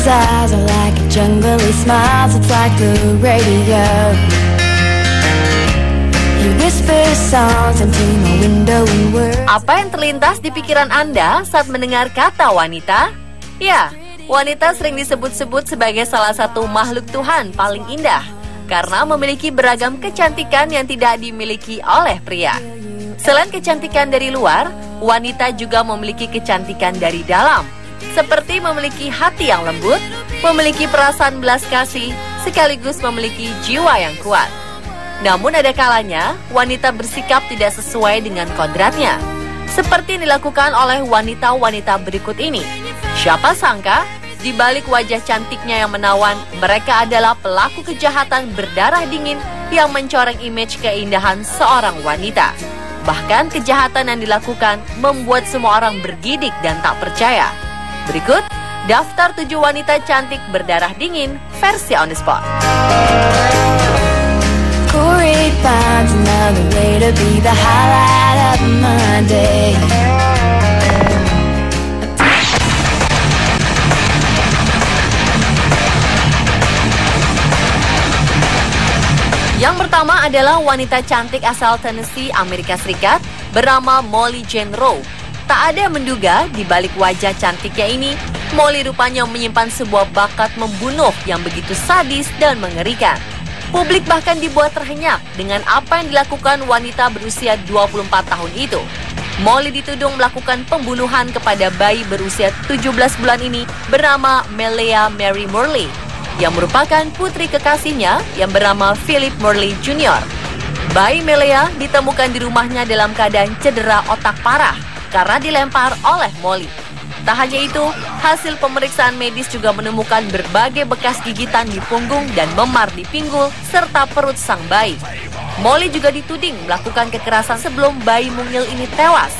His eyes are like a jungle, he smiles, it's like the radio. He whispers songs into my window and words. Apa yang terlintas di pikiran Anda saat mendengar kata wanita? Ya, wanita sering disebut-sebut sebagai salah satu makhluk Tuhan paling indah karena memiliki beragam kecantikan yang tidak dimiliki oleh pria. Selain kecantikan dari luar, wanita juga memiliki kecantikan dari dalam, seperti memiliki hati yang lembut, memiliki perasaan belas kasih, sekaligus memiliki jiwa yang kuat. Namun ada kalanya, wanita bersikap tidak sesuai dengan kodratnya, seperti yang dilakukan oleh wanita-wanita berikut ini. Siapa sangka, di balik wajah cantiknya yang menawan, mereka adalah pelaku kejahatan berdarah dingin yang mencoreng image keindahan seorang wanita. Bahkan kejahatan yang dilakukan membuat semua orang bergidik dan tak percaya. Berikut, daftar 7 wanita cantik berdarah dingin versi On The Spot. Corey finds another way to be the highlight of my day. Yang pertama adalah wanita cantik asal Tennessee, Amerika Serikat, bernama Molly Jane Rowe. Tak ada yang menduga di balik wajah cantiknya ini, Molly rupanya menyimpan sebuah bakat membunuh yang begitu sadis dan mengerikan. Publik bahkan dibuat terhenyak dengan apa yang dilakukan wanita berusia 24 tahun itu. Molly dituding melakukan pembunuhan kepada bayi berusia 17 bulan ini bernama Melea Mary Morley, yang merupakan putri kekasihnya yang bernama Philip Morley Jr. Bayi Melea ditemukan di rumahnya dalam keadaan cedera otak parah karena dilempar oleh Molly. Tak hanya itu, hasil pemeriksaan medis juga menemukan berbagai bekas gigitan di punggung dan memar di pinggul serta perut sang bayi. Molly juga dituding melakukan kekerasan sebelum bayi mungil ini tewas.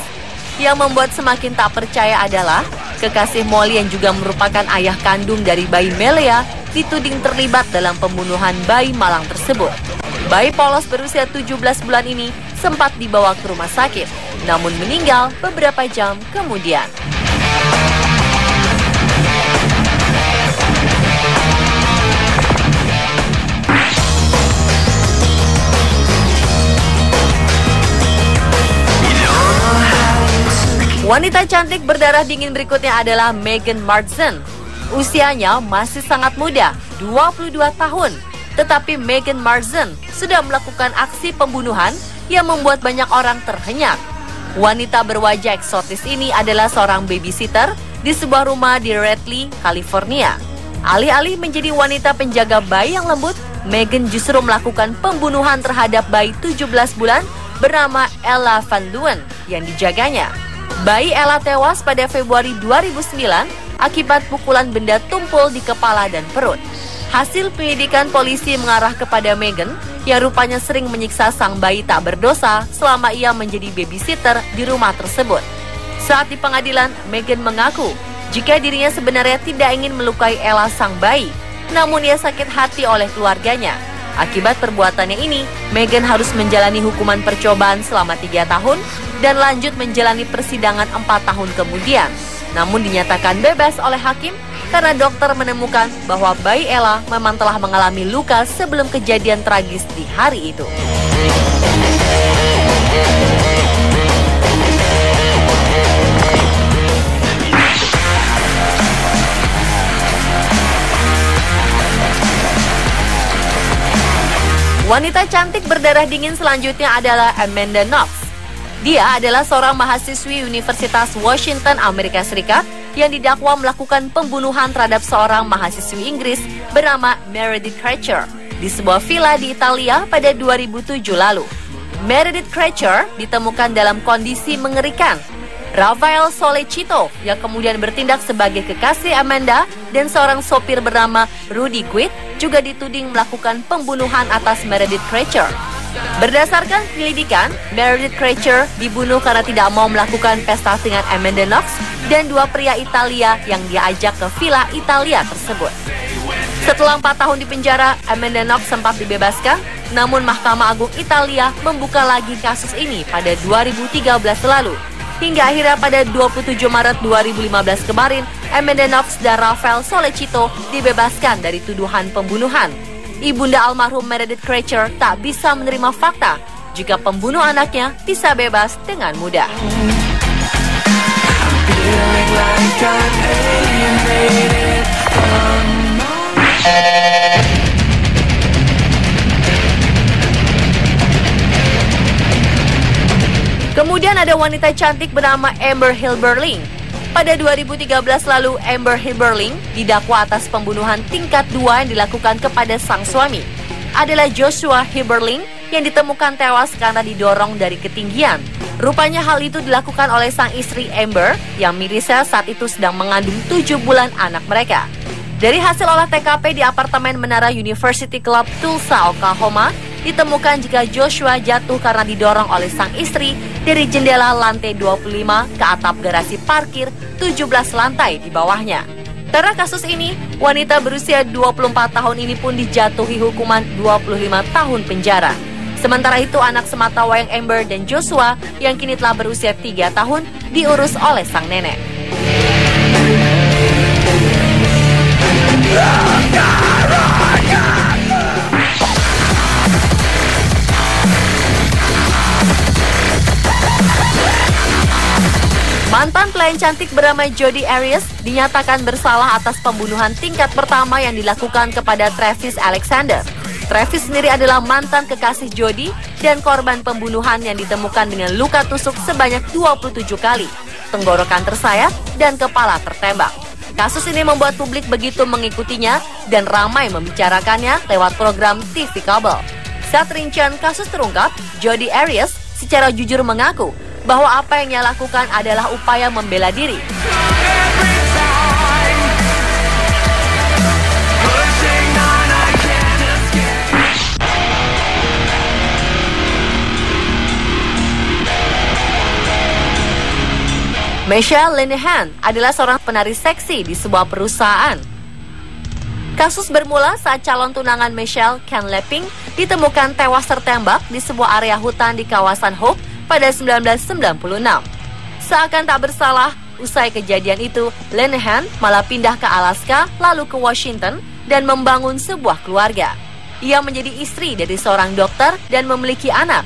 Yang membuat semakin tak percaya adalah kekasih Molly yang juga merupakan ayah kandung dari bayi Melea dituding terlibat dalam pembunuhan bayi malang tersebut. Bayi polos berusia 17 bulan ini sempat dibawa ke rumah sakit, namun meninggal beberapa jam kemudian. Wanita cantik berdarah dingin berikutnya adalah Megan Martzen. Usianya masih sangat muda, 22 tahun. Tetapi Megan Martzen sudah melakukan aksi pembunuhan yang membuat banyak orang terhenyak. Wanita berwajah eksotis ini adalah seorang babysitter di sebuah rumah di Redley, California. Alih-alih menjadi wanita penjaga bayi yang lembut, Megan justru melakukan pembunuhan terhadap bayi 17 bulan bernama Ella Van Leeuwen yang dijaganya. Bayi Ella tewas pada Februari 2009 akibat pukulan benda tumpul di kepala dan perut. Hasil penyelidikan polisi mengarah kepada Megan yang rupanya sering menyiksa sang bayi tak berdosa selama ia menjadi babysitter di rumah tersebut. Saat di pengadilan, Megan mengaku jika dirinya sebenarnya tidak ingin melukai Ella sang bayi, namun ia sakit hati oleh keluarganya. Akibat perbuatannya ini, Megan harus menjalani hukuman percobaan selama 3 tahun dan lanjut menjalani persidangan 4 tahun kemudian. Namun dinyatakan bebas oleh hakim karena dokter menemukan bahwa bayi Ella memang telah mengalami luka sebelum kejadian tragis di hari itu. Wanita cantik berdarah dingin selanjutnya adalah Amanda Knox. Dia adalah seorang mahasiswi Universitas Washington, Amerika Serikat yang didakwa melakukan pembunuhan terhadap seorang mahasiswi Inggris bernama Meredith Kretcher di sebuah villa di Italia pada 2007 lalu. Meredith Kretcher ditemukan dalam kondisi mengerikan. Rafael Solecito yang kemudian bertindak sebagai kekasih Amanda dan seorang sopir bernama Rudy Quid juga dituding melakukan pembunuhan atas Meredith Kretcher. Berdasarkan penyelidikan, Meredith Kretcher dibunuh karena tidak mau melakukan pesta dengan Amanda Knox dan 2 pria Italia yang diajak ke villa Italia tersebut. Setelah 4 tahun di penjara, Amanda Knox sempat dibebaskan, namun Mahkamah Agung Italia membuka lagi kasus ini pada 2013 lalu. Hingga akhirnya pada 27 Maret 2015 kemarin, Amanda Knox dan Rafael Solecito dibebaskan dari tuduhan pembunuhan. Ibunda almarhum Meredith Kracher tak bisa menerima fakta jika pembunuh anaknya bisa bebas dengan mudah. Kemudian ada wanita cantik bernama Amber Hilberling. Pada 2013 lalu, Amber Hilberling didakwa atas pembunuhan tingkat 2 yang dilakukan kepada sang suami. Adalah Joshua Hilberling yang ditemukan tewas karena didorong dari ketinggian. Rupanya hal itu dilakukan oleh sang istri Amber yang mirisnya saat itu sedang mengandung 7 bulan anak mereka. Dari hasil olah TKP di apartemen Menara University Club Tulsa, Oklahoma, ditemukan jika Joshua jatuh karena didorong oleh sang istri dari jendela lantai 25 ke atap garasi parkir 17 lantai di bawahnya. Karena kasus ini, wanita berusia 24 tahun ini pun dijatuhi hukuman 25 tahun penjara. Sementara itu, anak sematawayang Amber dan Joshua yang kini telah berusia 3 tahun diurus oleh sang nenek. Mantan pelayan cantik bernama Jodi Arias dinyatakan bersalah atas pembunuhan tingkat pertama yang dilakukan kepada Travis Alexander. Travis sendiri adalah mantan kekasih Jodi dan korban pembunuhan yang ditemukan dengan luka tusuk sebanyak 27 kali, tenggorokan tersayat, dan kepala tertembak. Kasus ini membuat publik begitu mengikutinya dan ramai membicarakannya lewat program TV kabel. Saat rincian kasus terungkap, Jodi Arias secara jujur mengaku bahwa apa yang ia lakukan adalah upaya membela diri. Michelle Linehan adalah seorang penari seksi di sebuah perusahaan. Kasus bermula saat calon tunangan Michelle, Ken Leping, ditemukan tewas tertembak di sebuah area hutan di kawasan Hope pada 1996. Seakan tak bersalah, usai kejadian itu, Linehan malah pindah ke Alaska, lalu ke Washington, dan membangun sebuah keluarga. Ia menjadi istri dari seorang dokter dan memiliki anak.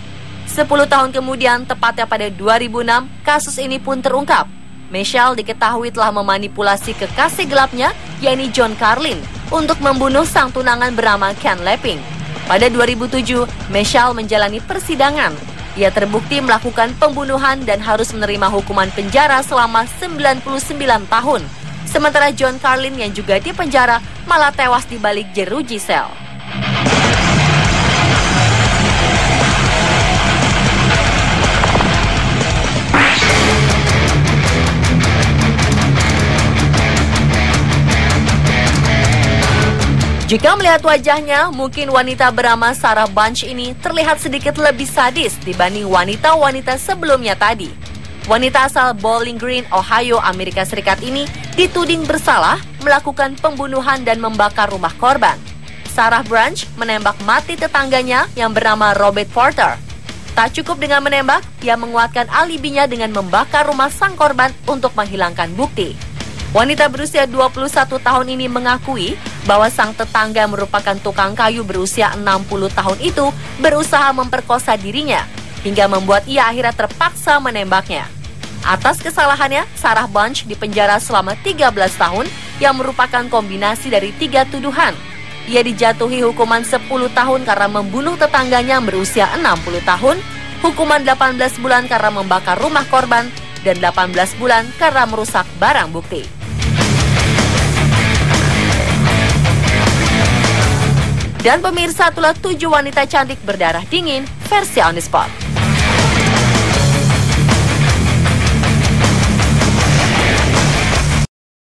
10 tahun kemudian, tepatnya pada 2006, kasus ini pun terungkap. Michelle diketahui telah memanipulasi kekasih gelapnya, yakni John Carlin, untuk membunuh sang tunangan bernama Ken Leping. Pada 2007, Michelle menjalani persidangan. Ia terbukti melakukan pembunuhan dan harus menerima hukuman penjara selama 99 tahun. Sementara John Carlin yang juga dipenjara malah tewas di balik jeruji sel. Jika melihat wajahnya, mungkin wanita bernama Sarah Bunch ini terlihat sedikit lebih sadis dibanding wanita-wanita sebelumnya tadi. Wanita asal Bowling Green, Ohio, Amerika Serikat ini dituding bersalah melakukan pembunuhan dan membakar rumah korban. Sarah Bunch menembak mati tetangganya yang bernama Robert Porter. Tak cukup dengan menembak, ia menguatkan alibinya dengan membakar rumah sang korban untuk menghilangkan bukti. Wanita berusia 21 tahun ini mengakui bahwa sang tetangga merupakan tukang kayu berusia 60 tahun itu berusaha memperkosa dirinya hingga membuat ia akhirnya terpaksa menembaknya. Atas kesalahannya, Sarah Bunch dipenjara selama 13 tahun yang merupakan kombinasi dari 3 tuduhan. Ia dijatuhi hukuman 10 tahun karena membunuh tetangganya yang berusia 60 tahun, hukuman 18 bulan karena membakar rumah korban, dan 18 bulan karena merusak barang bukti. Dan pemirsa, itulah 7 wanita cantik berdarah dingin versi On The Spot.